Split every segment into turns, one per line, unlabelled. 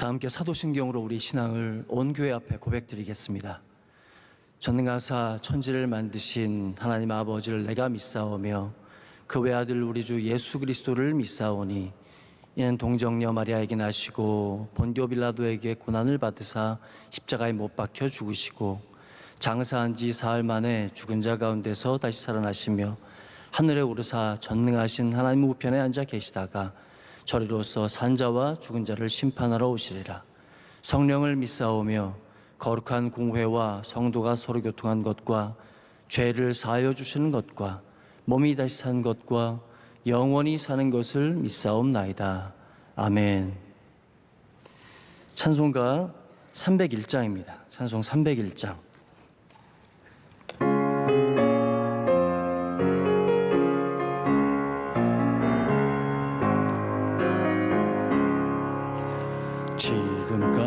다 함께 사도신경으로 우리 신앙을 온 교회 앞에 고백드리겠습니다. 전능하사 천지를 만드신 하나님 아버지를 내가 믿사오며 그 외아들 우리 주 예수 그리스도를 믿사오니 이는 동정녀 마리아에게 나시고 본디오 빌라도에게 고난을 받으사 십자가에 못 박혀 죽으시고 장사한 지 사흘 만에 죽은 자 가운데서 다시 살아나시며 하늘에 오르사 전능하신 하나님 우편에 앉아 계시다가 저리로서 산자와 죽은 자를 심판하러 오시리라. 성령을 믿사오며 거룩한 공회와 성도가 서로 교통한 것과 죄를 사하여 주시는 것과 몸이 다시 산 것과 영원히 사는 것을 믿사옵나이다. 아멘. 찬송가 301장입니다. 찬송 301장.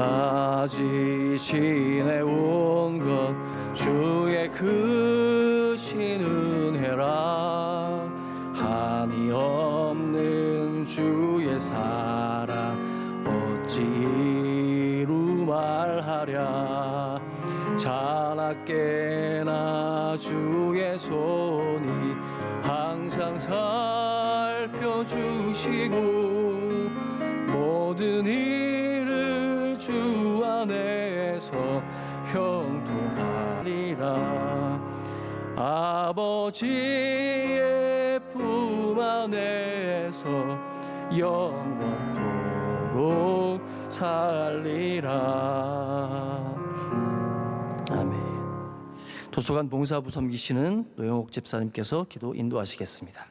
지금까지 지내온 것 주의 크신 은혜라. 한이 없는 주의 사랑 어찌 이루 말하랴. 자나깨나 주의 손이 항상 살펴주시고 모든 일을 주 안에서 형통하리라. 아버지의 품 안에서 영원토록 살리라. 아멘. 도서관 봉사부 섬기시는 노영옥 집사님께서 기도 인도하시겠습니다.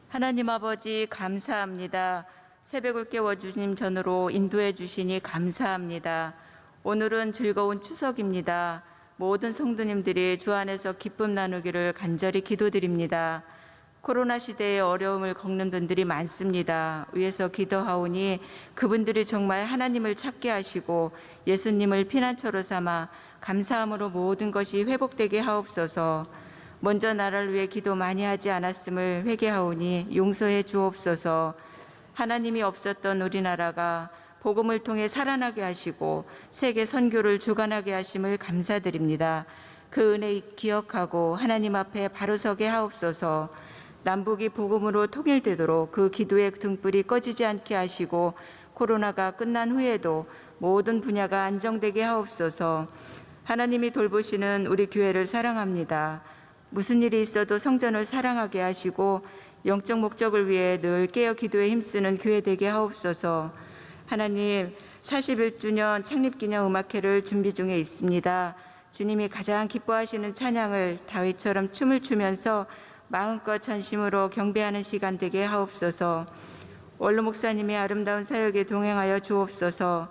하나님 아버지 감사합니다. 새벽을 깨워주님 전으로 인도해 주시니 감사합니다. 오늘은 즐거운 추석입니다. 모든 성도님들이 주 안에서 기쁨 나누기를 간절히 기도드립니다. 코로나 시대에 어려움을 겪는 분들이 많습니다. 위에서 기도하오니 그분들이 정말 하나님을 찾게 하시고 예수님을 피난처로 삼아 감사함으로 모든 것이 회복되게 하옵소서. 먼저 나라를 위해 기도 많이 하지 않았음을 회개하오니 용서해 주옵소서. 하나님이 없었던 우리나라가 복음을 통해 살아나게 하시고 세계 선교를 주관하게 하심을 감사드립니다. 그 은혜 기억하고 하나님 앞에 바로 서게 하옵소서. 남북이 복음으로 통일되도록 그 기도의 등불이 꺼지지 않게 하시고 코로나가 끝난 후에도 모든 분야가 안정되게 하옵소서. 하나님이 돌보시는 우리 교회를 사랑합니다. 무슨 일이 있어도 성전을 사랑하게 하시고 영적 목적을 위해 늘 깨어 기도에 힘쓰는 교회 되게 하옵소서. 하나님, 41주년 창립기념 음악회를 준비 중에 있습니다. 주님이 가장 기뻐하시는 찬양을 다윗처럼 춤을 추면서 마음껏 전심으로 경배하는 시간 되게 하옵소서. 원로 목사님의 아름다운 사역에 동행하여 주옵소서.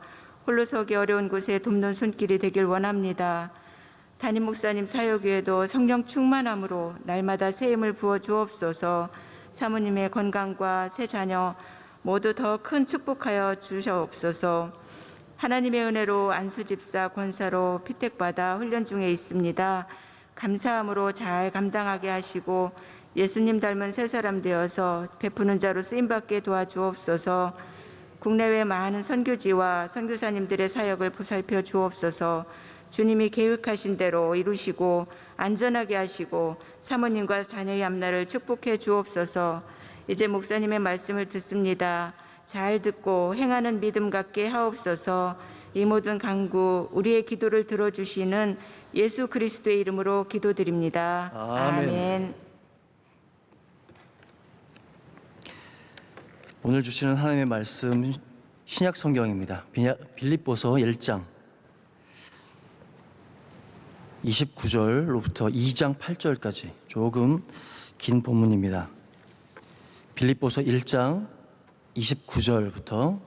홀로 서기 어려운 곳에 돕는 손길이 되길 원합니다. 담임 목사님 사역 외에도 성령 충만함으로 날마다 새 힘을 부어 주옵소서. 사모님의 건강과 새 자녀 모두 더 큰 축복하여 주시옵소서. 하나님의 은혜로 안수집사 권사로 피택받아 훈련 중에 있습니다. 감사함으로 잘 감당하게 하시고 예수님 닮은 새 사람 되어서 베푸는 자로 쓰임받게 도와주옵소서. 국내외 많은 선교지와 선교사님들의 사역을 보살펴 주옵소서. 주님이 계획하신 대로 이루시고 안전하게 하시고 사모님과 자녀의 앞날을 축복해 주옵소서. 이제 목사님의 말씀을 듣습니다. 잘 듣고 행하는 믿음 갖게 하옵소서. 이 모든 간구 우리의 기도를 들어주시는 예수 그리스도의 이름으로 기도드립니다. 아멘.
오늘 주시는 하나님의 말씀 신약 성경입니다. 빌립보서 1장 29절로부터 2장 8절까지 조금 긴 본문입니다. 빌립보서 1장 29절부터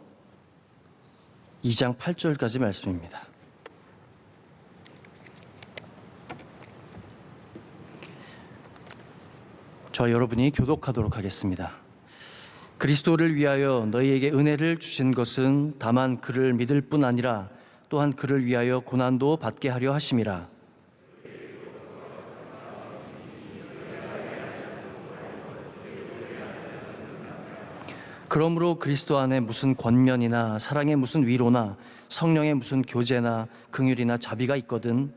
2장 8절까지 말씀입니다. 저와 여러분이 교독하도록 하겠습니다. 그리스도를 위하여 너희에게 은혜를 주신 것은 다만 그를 믿을 뿐 아니라 또한 그를 위하여 고난도 받게 하려 하심이라. 그러므로 그리스도 안에 무슨 권면이나 사랑의 무슨 위로나 성령의 무슨 교제나 긍휼이나 자비가 있거든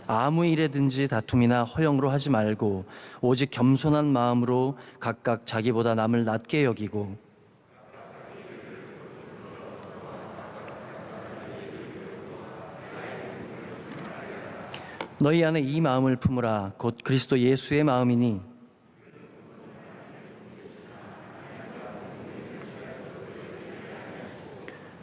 아무 일에든지 다툼이나 허영으로 하지 말고 오직 겸손한 마음으로 각각 자기보다 남을 낮게 여기고 너희 안에 이 마음을 품으라. 곧 그리스도 예수의 마음이니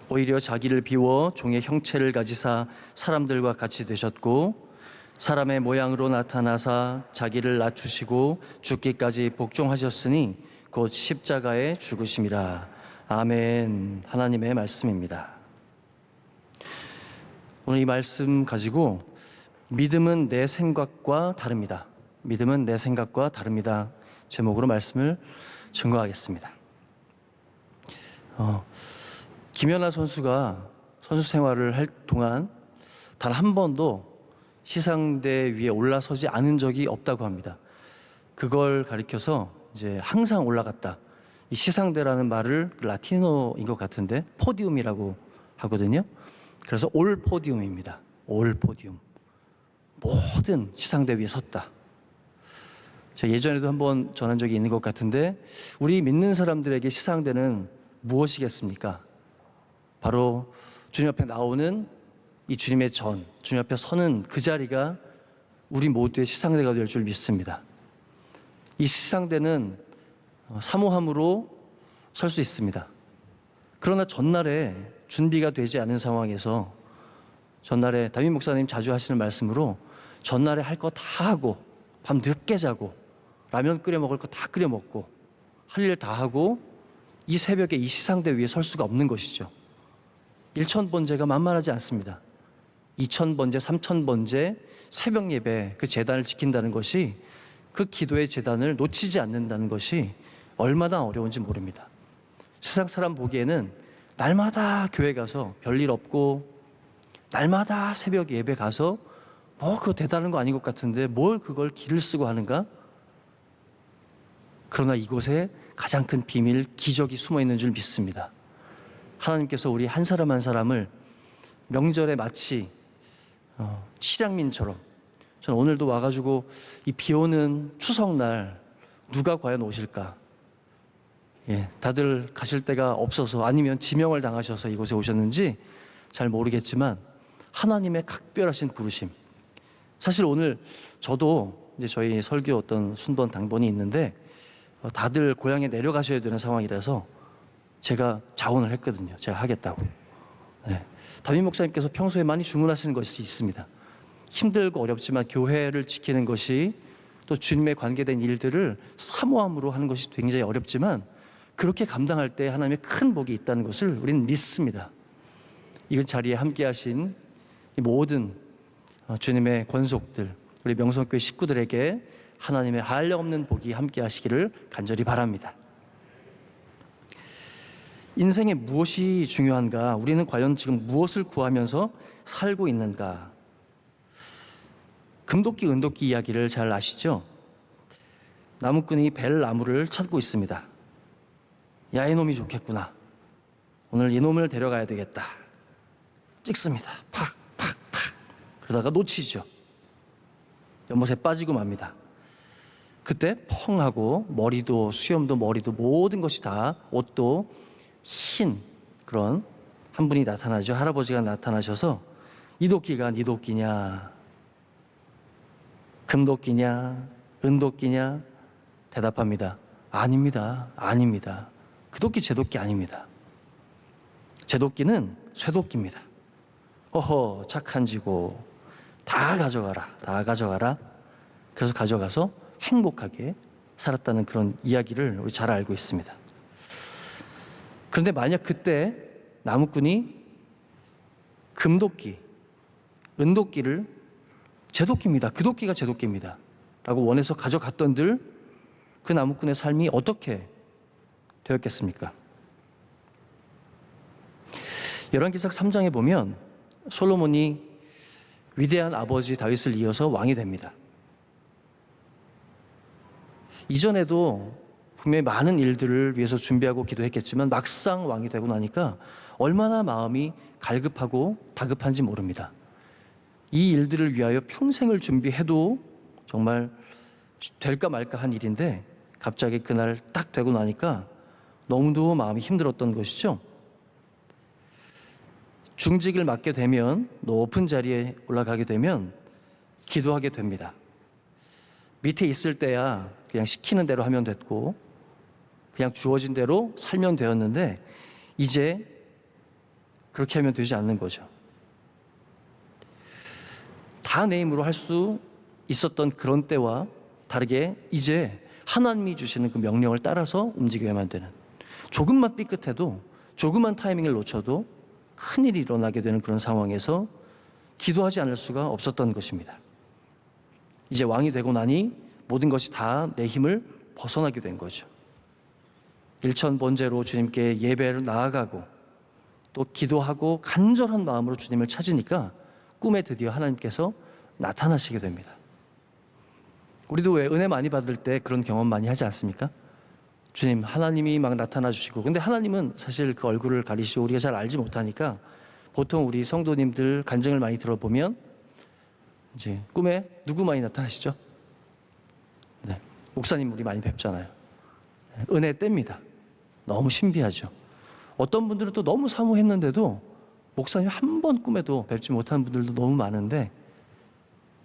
오히려 자기를 비워 종의 형체를 가지사 사람들과 같이 되셨고 사람의 모양으로 나타나사 자기를 낮추시고 죽기까지 복종하셨으니 곧 십자가에 죽으심이라. 아멘. 하나님의 말씀입니다. 오늘 이 말씀 가지고 믿음은 내 생각과 다릅니다. 믿음은 내 생각과 다릅니다. 제목으로 말씀을 증거하겠습니다. 김연아 선수가 선수 생활을 할 동안 단 한 번도 시상대 위에 올라서지 않은 적이 없다고 합니다. 그걸 가리켜서 이제 항상 올라갔다. 이 시상대라는 말을 라틴어인 것 같은데 포디움이라고 하거든요. 그래서 올 포디움입니다. 올 포디움. 모든 시상대 위에 섰다. 제가 예전에도 한번 전한 적이 있는 것 같은데 우리 믿는 사람들에게 시상대는 무엇이겠습니까? 바로 주님 앞에 나오는 이 주님의 전, 주님 앞에 서는 그 자리가 우리 모두의 시상대가 될 줄 믿습니다. 이 시상대는 사모함으로 설 수 있습니다. 그러나 전날에 준비가 되지 않은 상황에서 전날에 담임 목사님 자주 하시는 말씀으로 전날에 할 거 다 하고 밤 늦게 자고 라면 끓여 먹을 거 다 끓여 먹고 할 일 다 하고 이 새벽에 이 시상대 위에 설 수가 없는 것이죠. 1,000번제가 만만하지 않습니다. 2,000번제, 3,000번제 새벽 예배 그 제단을 지킨다는 것이 그 기도의 제단을 놓치지 않는다는 것이 얼마나 어려운지 모릅니다. 세상 사람 보기에는 날마다 교회 가서 별일 없고 날마다 새벽 예배 가서 그거 대단한 거 아닌 것 같은데 뭘 그걸 기를 쓰고 하는가? 그러나 이곳에 가장 큰 비밀, 기적이 숨어 있는 줄 믿습니다. 하나님께서 우리 한 사람 한 사람을 명절에 마치 칠양민처럼 저는 오늘도 와가지고 이 비 오는 추석날 누가 과연 오실까? 다들 가실 데가 없어서 아니면 지명을 당하셔서 이곳에 오셨는지 잘 모르겠지만 하나님의 각별하신 부르심. 사실 오늘 저도 이제 저희 설교 어떤 순번 당번이 있는데 다들 고향에 내려가셔야 되는 상황이라서 제가 자원을 했거든요. 제가 하겠다고. 담임 목사님께서 평소에 많이 주문하시는 것이 있습니다. 힘들고 어렵지만 교회를 지키는 것이 또 주님에 관계된 일들을 사모함으로 하는 것이 굉장히 어렵지만 그렇게 감당할 때 하나님의 큰 복이 있다는 것을 우리는 믿습니다. 이 자리에 함께 하신 이 모든 주님의 권속들, 우리 명성교회 식구들에게 하나님의 한량없는 복이 함께 하시기를 간절히 바랍니다. 인생에 무엇이 중요한가? 우리는 과연 지금 무엇을 구하면서 살고 있는가? 금도끼, 은도끼 이야기를 잘 아시죠? 나무꾼이 벨 나무를 찾고 있습니다. 야, 이놈이 좋겠구나. 오늘 이놈을 데려가야 되겠다. 찍습니다. 팍, 팍, 팍. 그러다가 놓치죠. 연못에 빠지고 맙니다. 그때 펑 하고 머리도 수염도 머리도 모든 것이 다 옷도 흰 그런 한 분이 나타나죠. 할아버지가 나타나셔서 이 도끼가 네 도끼냐? 금도끼냐? 은도끼냐? 대답합니다. 아닙니다. 아닙니다. 그 도끼 제 도끼 아닙니다. 제 도끼는 쇠도끼입니다. 어허, 착한 지고 다 가져가라. 다 가져가라. 그래서 가져가서 행복하게 살았다는 그런 이야기를 우리 잘 알고 있습니다. 그런데 만약 그때 나무꾼이 금도끼, 은도끼를 제 도끼입니다. 그 도끼가 제 도끼입니다. 라고 원해서 가져갔던들 그 나무꾼의 삶이 어떻게 되었겠습니까? 열왕기상 3장에 보면 솔로몬이 위대한 아버지 다윗을 이어서 왕이 됩니다. 이전에도 분명히 많은 일들을 위해서 준비하고 기도했겠지만 막상 왕이 되고 나니까 얼마나 마음이 갈급하고 다급한지 모릅니다. 이 일들을 위하여 평생을 준비해도 정말 될까 말까 한 일인데 갑자기 그날 딱 되고 나니까 너무도 마음이 힘들었던 것이죠. 중직을 맡게 되면, 높은 자리에 올라가게 되면 기도하게 됩니다. 밑에 있을 때야 그냥 시키는 대로 하면 됐고 그냥 주어진 대로 살면 되었는데 이제 그렇게 하면 되지 않는 거죠. 다 내 힘으로 할 수 있었던 그런 때와 다르게 이제 하나님이 주시는 그 명령을 따라서 움직여야만 되는, 조금만 삐끗해도, 조금만 타이밍을 놓쳐도 큰일이 일어나게 되는 그런 상황에서 기도하지 않을 수가 없었던 것입니다. 이제 왕이 되고 나니 모든 것이 다 내 힘을 벗어나게 된 거죠. 일천번제로 주님께 예배를 나아가고 또 기도하고 간절한 마음으로 주님을 찾으니까 꿈에 드디어 하나님께서 나타나시게 됩니다. 우리도 왜 은혜 많이 받을 때 그런 경험 많이 하지 않습니까? 주님, 하나님이 막 나타나 주시고, 근데 하나님은 사실 그 얼굴을 가리시고 우리가 잘 알지 못하니까 보통 우리 성도님들 간증을 많이 들어보면 이제 꿈에 누구 많이 나타나시죠? 네, 목사님 우리 많이 뵙잖아요. 은혜 뗍니다. 너무 신비하죠. 어떤 분들은 또 너무 사모했는데도 목사님 한 번 꿈에도 뵙지 못한 분들도 너무 많은데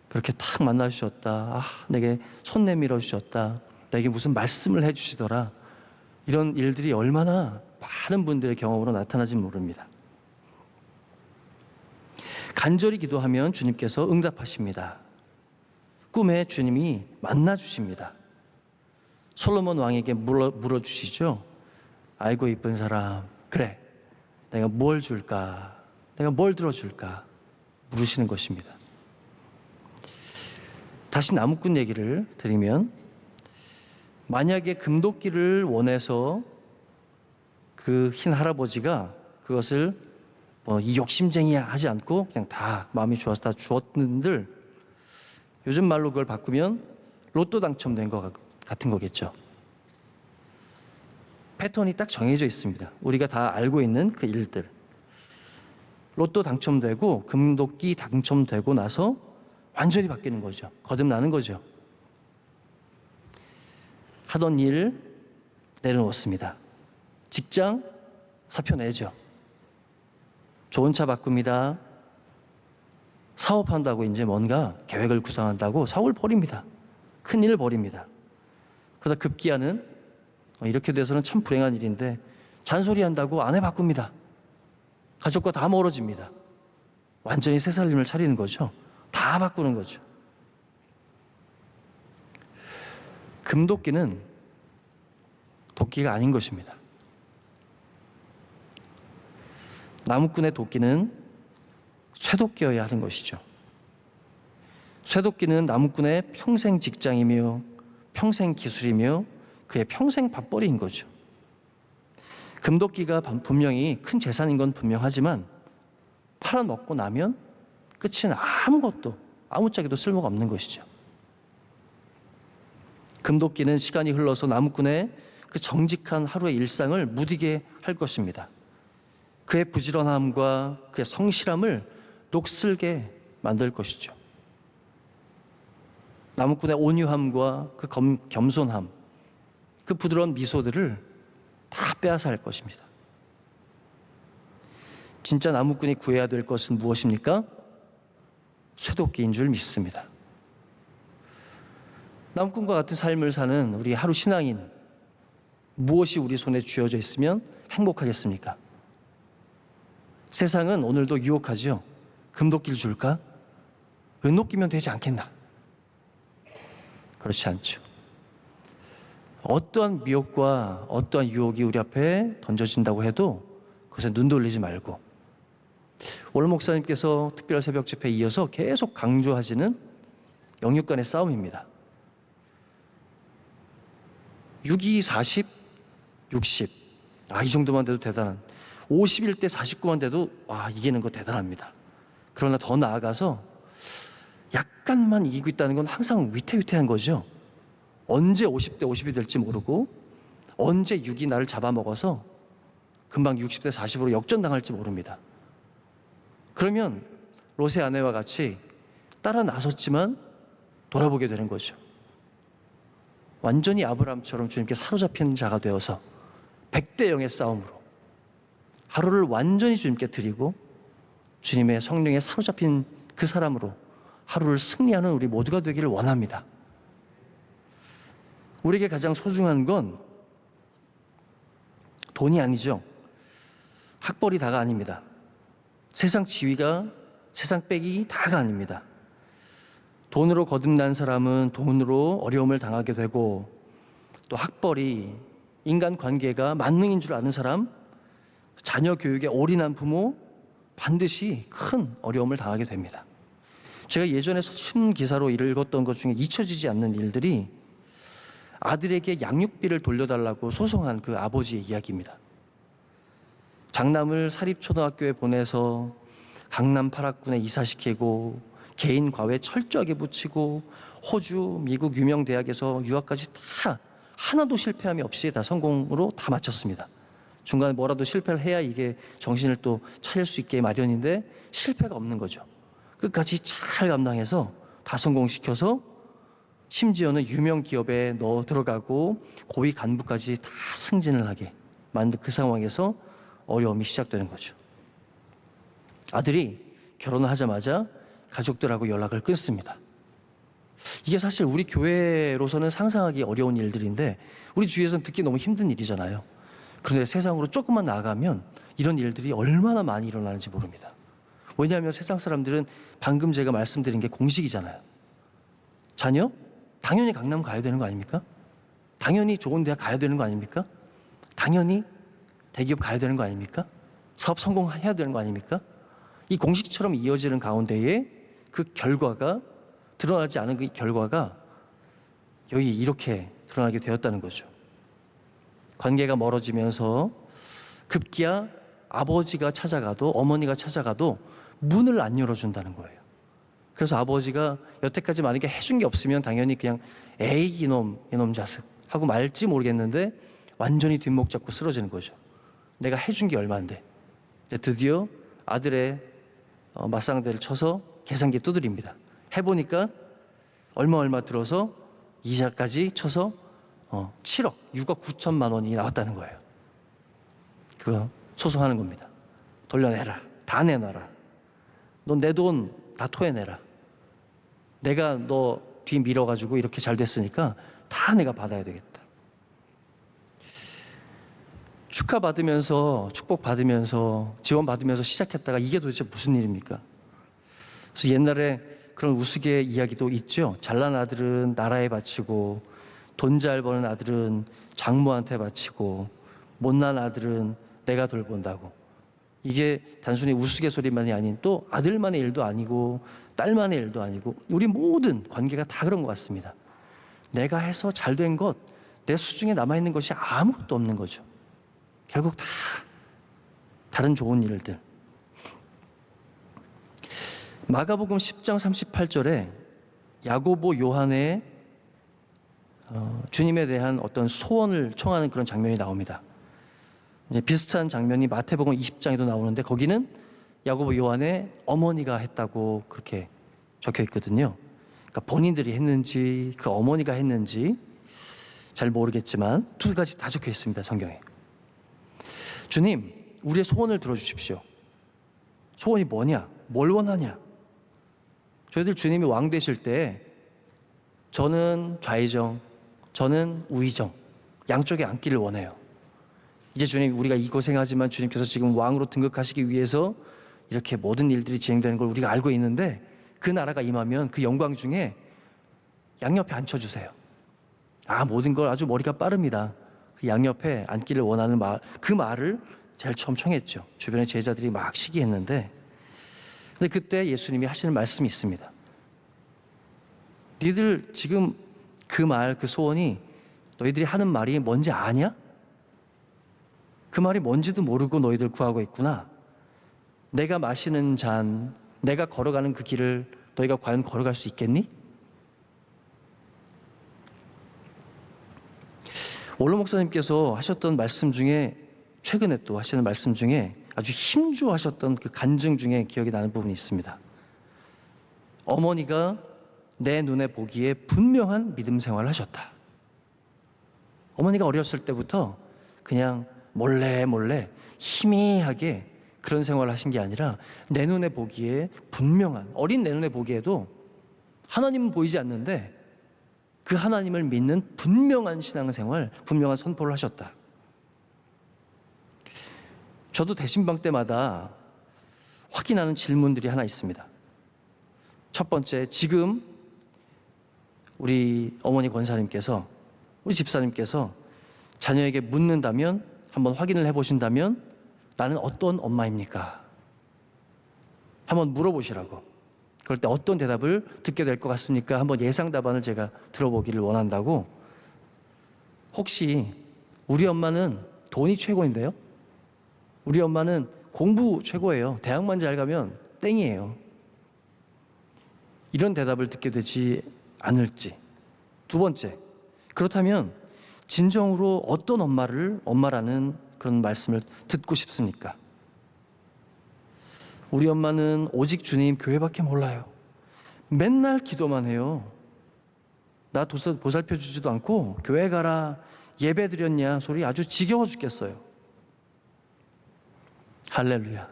그렇게 탁 만나 주셨다. 아, 내게 손 내밀어 주셨다. 내게 무슨 말씀을 해 주시더라. 이런 일들이 얼마나 많은 분들의 경험으로 나타나지 모릅니다. 간절히 기도하면 주님께서 응답하십니다. 꿈에 주님이 만나 주십니다. 솔로몬 왕에게 물어주시죠. 아이고 이쁜 사람, 그래, 내가 뭘 줄까? 내가 뭘 들어줄까? 물으시는 것입니다. 다시 나무꾼 얘기를 드리면, 만약에 금도끼를 원해서 그 흰 할아버지가 그것을 이 욕심쟁이야 하지 않고 그냥 다 마음이 좋아서 다 주었는들, 요즘 말로 그걸 바꾸면 로또 당첨된 것 같은 거겠죠. 패턴이 딱 정해져 있습니다. 우리가 다 알고 있는 그 일들. 로또 당첨되고 금도끼 당첨되고 나서 완전히 바뀌는 거죠. 거듭나는 거죠. 하던 일 내려놓습니다. 직장 사표 내죠. 좋은 차 바꿉니다. 사업한다고 이제 뭔가 계획을 구상한다고 사업을 벌입니다. 큰일을 벌입니다. 그러다 급기야는 이렇게 돼서는 참 불행한 일인데 잔소리한다고 아내 바꿉니다. 가족과 다 멀어집니다. 완전히 새 살림을 차리는 거죠. 다 바꾸는 거죠. 금도끼는 도끼가 아닌 것입니다. 나무꾼의 도끼는 쇠도끼여야 하는 것이죠. 쇠도끼는 나무꾼의 평생 직장이며 평생 기술이며 그의 평생 밥벌이인 거죠. 금도끼가 분명히 큰 재산인 건 분명하지만 팔아먹고 나면 끝은 아무것도, 아무짝에도 쓸모가 없는 것이죠. 금도끼는 시간이 흘러서 나무꾼의 그 정직한 하루의 일상을 무디게 할 것입니다. 그의 부지런함과 그의 성실함을 녹슬게 만들 것이죠. 나무꾼의 온유함과 그 겸손함, 그 부드러운 미소들을 다 빼앗아 할 것입니다. 진짜 나무꾼이 구해야 될 것은 무엇입니까? 쇠도끼인 줄 믿습니다. 나무꾼과 같은 삶을 사는 우리 하루 신앙인, 무엇이 우리 손에 쥐어져 있으면 행복하겠습니까? 세상은 오늘도 유혹하죠. 금도끼를 줄까? 은도끼면 되지 않겠나? 그렇지 않죠. 어떠한 미혹과 어떠한 유혹이 우리 앞에 던져진다고 해도 그것에 눈 돌리지 말고, 오늘 목사님께서 특별 새벽 집회에 이어서 계속 강조하시는 영육 간의 싸움입니다. 6, 2, 40, 60. 이 정도만 돼도 대단한. 51대 49만 돼도 이기는 거 대단합니다. 그러나 더 나아가서 약간만 이기고 있다는 건 항상 위태위태한 거죠. 언제 50대 50이 될지 모르고 언제 육이 나를 잡아먹어서 금방 60대 40으로 역전당할지 모릅니다. 그러면 롯의 아내와 같이 따라 나섰지만 돌아보게 되는 거죠. 완전히 아브라함처럼 주님께 사로잡힌 자가 되어서 100대 0의 싸움으로 하루를 완전히 주님께 드리고 주님의 성령에 사로잡힌 그 사람으로 하루를 승리하는 우리 모두가 되기를 원합니다. 우리에게 가장 소중한 건 돈이 아니죠. 학벌이 다가 아닙니다. 세상 지위가, 세상 빽이 다가 아닙니다. 돈으로 거듭난 사람은 돈으로 어려움을 당하게 되고, 또 학벌이, 인간관계가 만능인 줄 아는 사람, 자녀 교육에 올인한 부모 반드시 큰 어려움을 당하게 됩니다. 제가 예전에 신기사로 읽었던 것 중에 잊혀지지 않는 일들이 아들에게 양육비를 돌려달라고 소송한 그 아버지의 이야기입니다. 장남을 사립초등학교에 보내서 강남 8학군에 이사시키고 개인 과외 철저하게 붙이고 호주, 미국 유명 대학에서 유학까지 다 하나도 실패함이 없이 다 성공으로 다 마쳤습니다. 중간에 뭐라도 실패를 해야 이게 정신을 또 차릴 수 있게 마련인데 실패가 없는 거죠. 끝까지 잘 감당해서 다 성공시켜서 심지어는 유명 기업에 넣어 들어가고 고위 간부까지 다 승진을 하게 만든 그 상황에서 어려움이 시작되는 거죠. 아들이 결혼을 하자마자 가족들하고 연락을 끊습니다. 이게 사실 우리 교회로서는 상상하기 어려운 일들인데 우리 주위에서는 듣기 너무 힘든 일이잖아요. 그런데 세상으로 조금만 나아가면 이런 일들이 얼마나 많이 일어나는지 모릅니다. 왜냐하면 세상 사람들은 방금 제가 말씀드린 게 공식이잖아요. 자녀? 당연히 강남 가야 되는 거 아닙니까? 당연히 좋은 대학 가야 되는 거 아닙니까? 당연히 대기업 가야 되는 거 아닙니까? 사업 성공해야 되는 거 아닙니까? 이 공식처럼 이어지는 가운데에 그 결과가 드러나지 않은 그 결과가 여기 이렇게 드러나게 되었다는 거죠. 관계가 멀어지면서 급기야 아버지가 찾아가도 어머니가 찾아가도 문을 안 열어준다는 거예요. 그래서 아버지가 여태까지 만약에 해준 게 없으면 당연히 그냥 에이 이놈 자식 하고 말지 모르겠는데 완전히 뒷목 잡고 쓰러지는 거죠. 내가 해준 게 얼마인데. 드디어 아들의 맞상대를 쳐서 계산기 두드립니다. 해보니까 얼마 들어서 이자까지 쳐서 7억 6억 9천만 원이 나왔다는 거예요. 그거 소송하는 겁니다. 돌려내라. 다 내놔라. 넌 내 돈 다 토해내라. 내가 너 뒤 밀어가지고 이렇게 잘 됐으니까 다 내가 받아야 되겠다. 축하받으면서 축복받으면서 지원받으면서 시작했다가 이게 도대체 무슨 일입니까? 그래서 옛날에 그런 우스개 이야기도 있죠. 잘난 아들은 나라에 바치고 돈 잘 버는 아들은 장모한테 바치고 못난 아들은 내가 돌본다고. 이게 단순히 우스갯소리만이 아닌 또 아들만의 일도 아니고 딸만의 일도 아니고 우리 모든 관계가 다 그런 것 같습니다. 내가 해서 잘된 것, 내 수중에 남아있는 것이 아무것도 없는 거죠. 결국 다 다른 좋은 일들. 마가복음 10장 38절에 야고보 요한의 주님에 대한 어떤 소원을 청하는 그런 장면이 나옵니다. 이제 비슷한 장면이 마태복음 20장에도 나오는데 거기는 야고보 요한의 어머니가 했다고 그렇게 적혀 있거든요. 그러니까 본인들이 했는지 그 어머니가 했는지 잘 모르겠지만 두 가지 다 적혀 있습니다. 성경에. 주님, 우리의 소원을 들어주십시오. 소원이 뭐냐? 뭘 원하냐? 저희들 주님이 왕 되실 때 저는 좌의정, 저는 우의정 양쪽에 앉기를 원해요. 이제 주님, 우리가 이 고생하지만 주님께서 지금 왕으로 등극하시기 위해서 이렇게 모든 일들이 진행되는 걸 우리가 알고 있는데 그 나라가 임하면 그 영광 중에 양옆에 앉혀주세요. 모든 걸 아주 머리가 빠릅니다. 그 양옆에 앉기를 원하는 그 말을 제일 처음 청했죠. 주변의 제자들이 막 시기했는데 근데 그때 예수님이 하시는 말씀이 있습니다. 너희들 지금 그 말, 그 소원이 너희들이 하는 말이 뭔지 아냐? 그 말이 뭔지도 모르고 너희들 구하고 있구나. 내가 마시는 잔, 내가 걸어가는 그 길을 너희가 과연 걸어갈 수 있겠니? 원로 목사님께서 하셨던 말씀 중에, 최근에 또 하시는 말씀 중에 아주 힘주하셨던 그 간증 중에 기억이 나는 부분이 있습니다. 어머니가 내 눈에 보기에 분명한 믿음 생활을 하셨다. 어머니가 어렸을 때부터 그냥 몰래 희미하게 그런 생활을 하신 게 아니라 내 눈에 보기에 분명한, 어린 내 눈에 보기에도 하나님은 보이지 않는데 그 하나님을 믿는 분명한 신앙생활, 분명한 선포를 하셨다. 저도 대신방 때마다 확인하는 질문들이 하나 있습니다. 첫 번째, 지금 우리 어머니 권사님께서, 우리 집사님께서 자녀에게 묻는다면, 한번 확인을 해보신다면 나는 어떤 엄마입니까? 한번 물어보시라고. 그럴 때 어떤 대답을 듣게 될 것 같습니까? 한번 예상 답안을 제가 들어보기를 원한다고. 혹시 우리 엄마는 돈이 최고인데요? 우리 엄마는 공부 최고예요. 대학만 잘 가면 땡이에요. 이런 대답을 듣게 되지 않을지. 두 번째, 그렇다면 진정으로 어떤 엄마라는 그런 말씀을 듣고 싶습니까? 우리 엄마는 오직 주님 교회밖에 몰라요. 맨날 기도만 해요. 나 보살펴 주지도 않고 교회 가라, 예배 드렸냐 소리 아주 지겨워 죽겠어요. 할렐루야.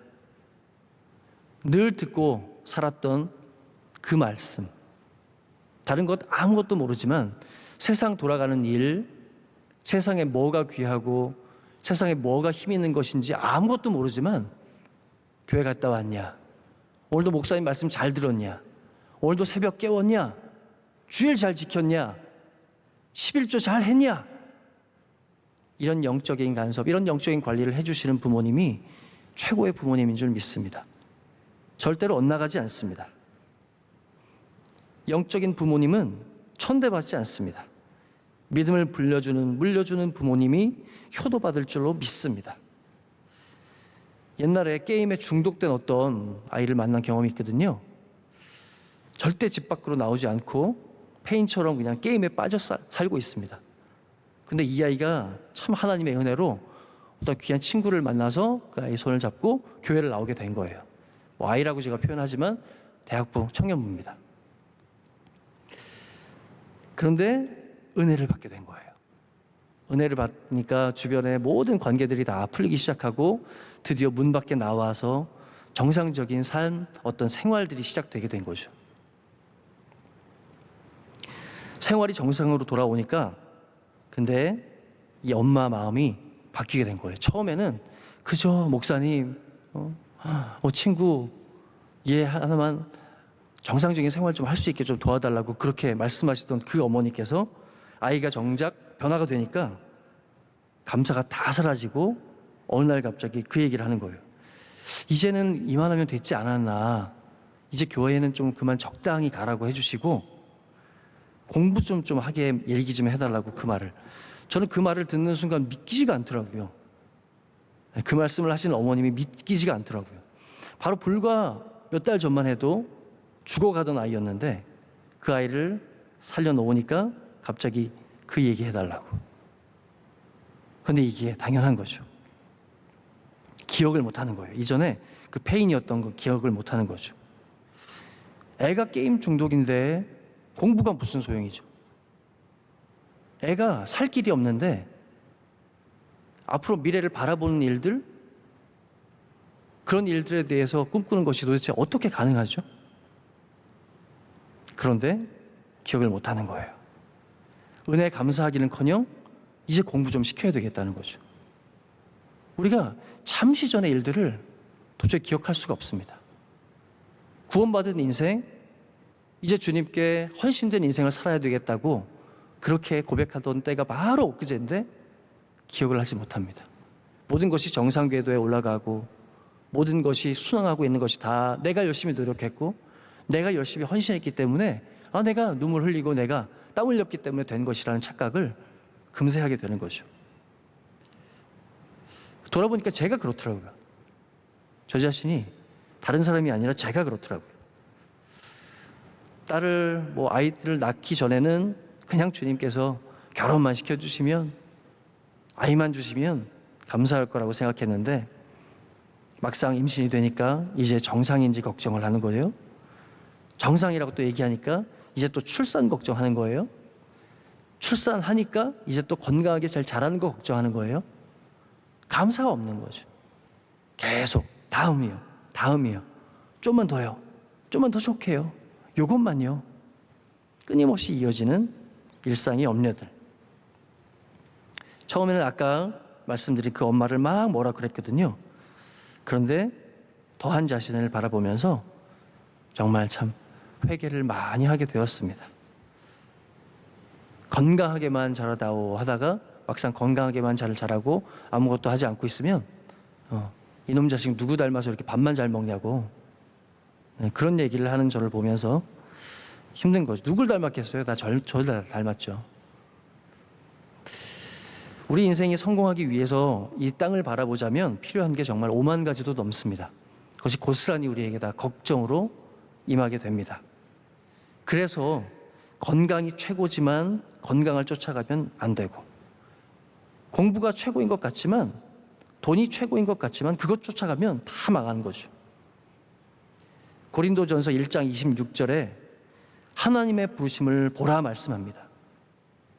늘 듣고 살았던 그 말씀. 다른 것 아무것도 모르지만 세상 돌아가는 일, 세상에 뭐가 귀하고 세상에 뭐가 힘 있는 것인지 아무것도 모르지만 교회 갔다 왔냐? 오늘도 목사님 말씀 잘 들었냐? 오늘도 새벽 깨웠냐? 주일 잘 지켰냐? 11조 잘 했냐? 이런 영적인 간섭, 이런 영적인 관리를 해주시는 부모님이 최고의 부모님인 줄 믿습니다. 절대로 엇나가지 않습니다. 영적인 부모님은 천대받지 않습니다. 믿음을 물려주는 부모님이 효도받을 줄로 믿습니다. 옛날에 게임에 중독된 어떤 아이를 만난 경험이 있거든요. 절대 집 밖으로 나오지 않고 페인처럼 그냥 게임에 빠져 살고 있습니다. 근데 이 아이가 참 하나님의 은혜로 어떤 귀한 친구를 만나서 그 아이 손을 잡고 교회를 나오게 된 거예요. 뭐 아이라고 제가 표현하지만 대학부 청년부입니다. 그런데 은혜를 받게 된 거예요. 은혜를 받으니까 주변의 모든 관계들이 다 풀리기 시작하고 드디어 문 밖에 나와서 정상적인 삶, 어떤 생활들이 시작되게 된 거죠. 생활이 정상으로 돌아오니까 근데 이 엄마 마음이 바뀌게 된 거예요. 처음에는 그저 목사님, 친구 얘 하나만 정상적인 생활 좀 할 수 있게 좀 도와달라고 그렇게 말씀하시던 그 어머니께서 아이가 정작 변화가 되니까 감사가 다 사라지고 어느 날 갑자기 그 얘기를 하는 거예요. 이제는 이만하면 됐지 않았나. 이제 교회에는 좀 그만 적당히 가라고 해주시고 공부 좀 하게 얘기 좀 해달라고 그 말을. 저는 그 말을 듣는 순간 믿기지가 않더라고요. 그 말씀을 하시는 어머님이 믿기지가 않더라고요. 바로 불과 몇 달 전만 해도 죽어가던 아이였는데 그 아이를 살려놓으니까 갑자기 그 얘기 해달라고. 그런데 이게 당연한 거죠. 기억을 못하는 거예요. 이전에 그 페인이었던 거 기억을 못하는 거죠. 애가 게임 중독인데 공부가 무슨 소용이죠. 애가 살 길이 없는데 앞으로 미래를 바라보는 일들, 그런 일들에 대해서 꿈꾸는 것이 도대체 어떻게 가능하죠? 그런데 기억을 못하는 거예요. 은혜에 감사하기는커녕 이제 공부 좀 시켜야 되겠다는 거죠. 우리가 잠시 전의 일들을 도저히 기억할 수가 없습니다. 구원받은 인생, 이제 주님께 헌신된 인생을 살아야 되겠다고 그렇게 고백하던 때가 바로 엊그제인데 기억을 하지 못합니다. 모든 것이 정상 궤도에 올라가고 모든 것이 순항하고 있는 것이 다 내가 열심히 노력했고 내가 열심히 헌신했기 때문에 내가 눈물 흘리고 내가 땀 흘렸기 때문에 된 것이라는 착각을 금세 하게 되는 거죠. 돌아보니까 제가 그렇더라고요. 저 자신이 다른 사람이 아니라 제가 그렇더라고요. 아이들을 낳기 전에는 그냥 주님께서 결혼만 시켜주시면 아이만 주시면 감사할 거라고 생각했는데 막상 임신이 되니까 이제 정상인지 걱정을 하는 거예요. 정상이라고 또 얘기하니까 이제 또 출산 걱정하는 거예요. 출산하니까 이제 또 건강하게 잘 자라는 거 걱정하는 거예요. 감사가 없는 거죠. 계속 다음이요. 좀만 더요. 좀만 더 좋게요. 요것만요. 끊임없이 이어지는 일상의 염려들. 처음에는 아까 말씀드린 그 엄마를 막 뭐라 그랬거든요. 그런데 더한 자신을 바라보면서 정말 참 회개를 많이 하게 되었습니다. 건강하게만 자라다오 하다가 막상 건강하게만 잘 자라고 아무것도 하지 않고 있으면 이놈 자식 누구 닮아서 이렇게 밥만 잘 먹냐고 그런 얘기를 하는 저를 보면서 힘든 거죠. 누굴 닮았겠어요? 저를 닮았죠. 우리 인생이 성공하기 위해서 이 땅을 바라보자면 필요한 게 정말 5만 가지도 넘습니다. 그것이 고스란히 우리에게 다 걱정으로 임하게 됩니다. 그래서 건강이 최고지만 건강을 쫓아가면 안 되고, 공부가 최고인 것 같지만, 돈이 최고인 것 같지만 그것 쫓아가면 다 망한 거죠. 고린도전서 1장 26절에 하나님의 부르심을 보라 말씀합니다.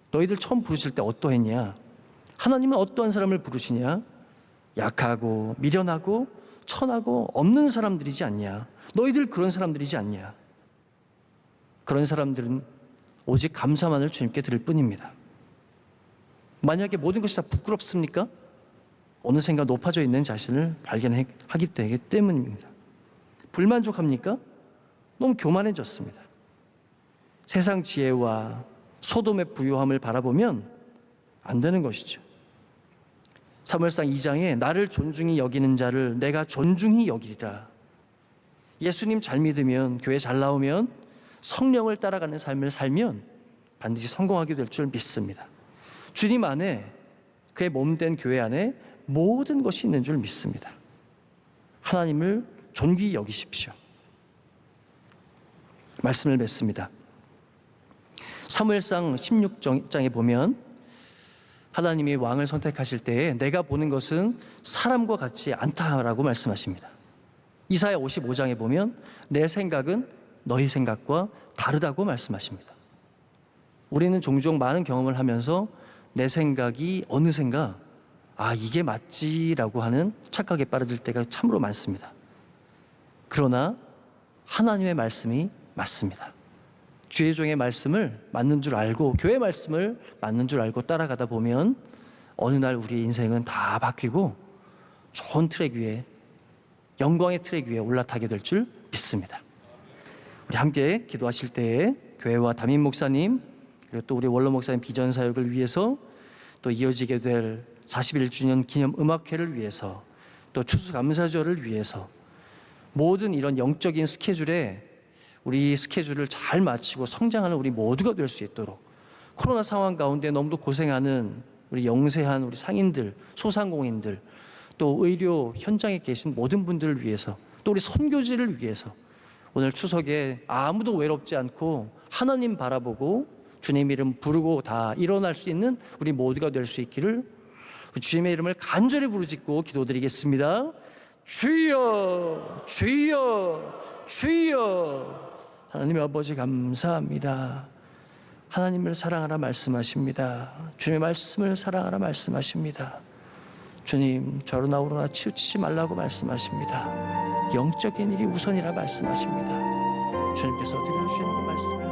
너희들 처음 부르실 때 어떠했냐? 하나님은 어떠한 사람을 부르시냐? 약하고 미련하고 천하고 없는 사람들이지 않냐? 너희들 그런 사람들이지 않냐? 그런 사람들은 오직 감사만을 주님께 드릴 뿐입니다. 만약에 모든 것이 다 부끄럽습니까? 어느샌가 높아져 있는 자신을 발견하기 때문입니다. 불만족합니까? 너무 교만해졌습니다. 세상 지혜와 소돔의 부요함을 바라보면 안 되는 것이죠. 사무엘상 2장에 나를 존중히 여기는 자를 내가 존중히 여기리라. 예수님 잘 믿으면, 교회 잘 나오면, 성령을 따라가는 삶을 살면 반드시 성공하게 될 줄 믿습니다. 주님 안에, 그의 몸된 교회 안에 모든 것이 있는 줄 믿습니다. 하나님을 존귀히 여기십시오. 말씀을 맺습니다. 사무엘상 16장에 보면 하나님이 왕을 선택하실 때에 내가 보는 것은 사람과 같지 않다라고 말씀하십니다. 이사야 55장에 보면 내 생각은 너희 생각과 다르다고 말씀하십니다. 우리는 종종 많은 경험을 하면서 내 생각이 어느샌가 이게 맞지라고 하는 착각에 빠져들 때가 참으로 많습니다. 그러나 하나님의 말씀이 맞습니다. 주의 종의 말씀을 맞는 줄 알고, 교회 말씀을 맞는 줄 알고 따라가다 보면 어느 날 우리의 인생은 다 바뀌고 좋은 트랙 위에, 영광의 트랙 위에 올라타게 될 줄 믿습니다. 우리 함께 기도하실 때에 교회와 담임 목사님, 그리고 또 우리 원로 목사님 비전 사역을 위해서, 또 이어지게 될 41주년 기념 음악회를 위해서, 또 추수감사절을 위해서, 모든 이런 영적인 스케줄에 우리 스케줄을 잘 마치고 성장하는 우리 모두가 될 수 있도록, 코로나 상황 가운데 너무도 고생하는 우리 영세한 우리 상인들, 소상공인들, 또 의료 현장에 계신 모든 분들을 위해서, 또 우리 선교지를 위해서 오늘 추석에 아무도 외롭지 않고 하나님 바라보고 주님 이름 부르고 다 일어날 수 있는 우리 모두가 될 수 있기를 주님의 이름을 간절히 부르짖고 기도드리겠습니다. 주여, 주여, 주여. 하나님 아버지 감사합니다. 하나님을 사랑하라 말씀하십니다. 주님의 말씀을 사랑하라 말씀하십니다. 주님, 저러나 오르나 치우치지 말라고 말씀하십니다. 영적인 일이 우선이라 말씀하십니다. 주님께서 들려주시는 그 말씀을